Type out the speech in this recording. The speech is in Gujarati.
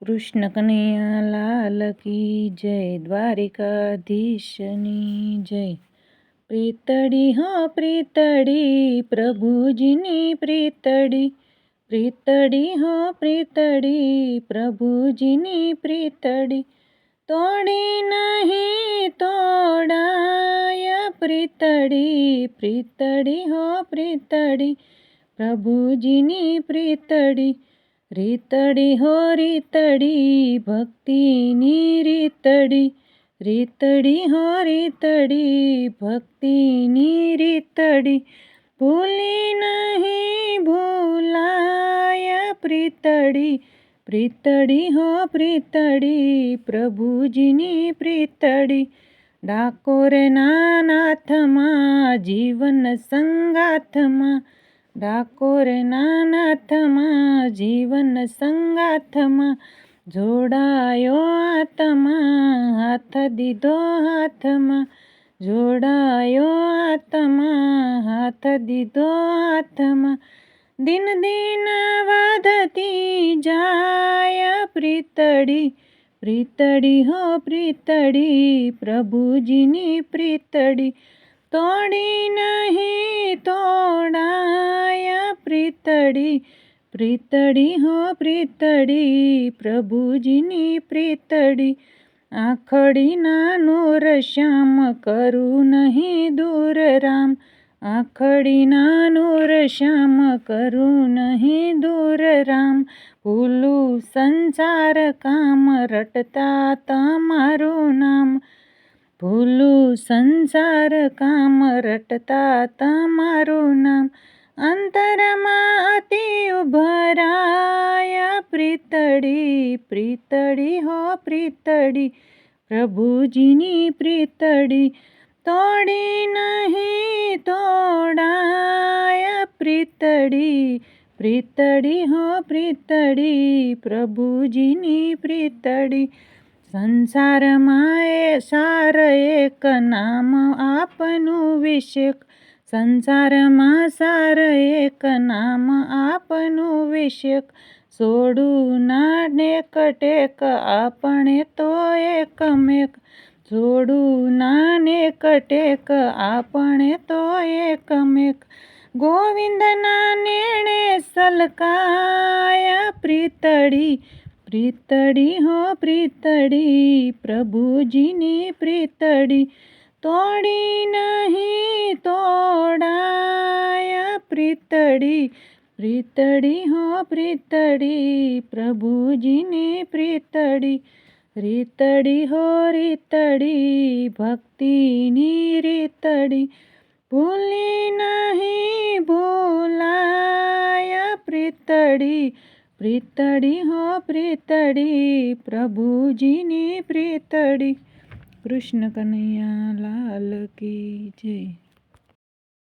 કૃષ્ણ કનૈયા લાલ કી જય, દ્વારિકાધીશની જય. પ્રીતડી હો પ્રીતડી, પ્રભુજીની પ્રીતડી. પ્રીતડી હો પ્રીતડી, પ્રભુજીની પ્રીતડી. તોડી નહીં તોડાય પ્રીતડી. પ્રીતડી હો પ્રીતડી, પ્રભુજીની પ્રીતડી. રીતડી હો રીતડી, ભક્તિની રીતડી. રીતડી હો રીતડી, ભક્તિની રીતડી. ભૂલી નહીં ભૂલાય પ્રીતડી. પ્રીતડી હો પ્રીતડી, પ્રભુજીની પ્રીતડી. ડાકોરના નાથમાં, જીવન સંગાથમાં. ડાકોરના નાથમાં, જીવન સંગાથમાં. જોડાયો આત્મા, હાથ દીધો હાથમાં. જોડાયો આત્મા, હાથ દીધો હાથમાં. દિન દિન વધતી જાય પ્રીતડી. પ્રીતડી હો પ્રીતડી, પ્રભુજીની પ્રીતડી. તોડી નહીં તોડાય પ્રીતડી. પ્રીતડી હો પ્રીતડી, પ્રભુજીની પ્રીતડી. આંખડીના નૂર શ્યામ, કરું નહીં દૂર રામ. આંખડીના નૂર શ્યામ, કરું નહીં દૂર રામ. ભૂલું સંસાર કામ, રટતા તમારું નામ. ભૂલું સંસાર કામ, રટતા તમારું નામ. અંતરમાં અતિ ઉભરાય પ્રીતડી. પ્રીતડી હો પ્રીતડી, પ્રભુજીની પ્રીતડી. તોડી નહીં તોડાય પ્રીતડી. પ્રીતડી હો પ્રીતડી, પ્રભુજીની પ્રીતડી. સંસારમાં સાર એક, નામ આપનું વિષેક. સંસારમાં સાર એક, નામ આપનું વિષેક. સોડું ના નેક ટેક, આપણે તો એકમેક. સોડું ના નેક ટેક, આપણે તો એકમેક. ગોવિંદના નેણે સલકાય પ્રીતડી. પ્રીતડી હો પ્રીતડી, પ્રભુજીની પ્રીતડી. તોડી નહીં તોડાય પ્રીતડી. પ્રીતડી હો પ્રીતડી, પ્રભુજીની પ્રીતડી. રીતડી હો રીતડી, ભક્તિની રીતડી. ભૂલી નહીં ભૂલાય પ્રીતડી. પ્રીતડી હો પ્રીતડી, પ્રભુજીની પ્રીતડી. કૃષ્ણ કનૈયા લાલ કી જય.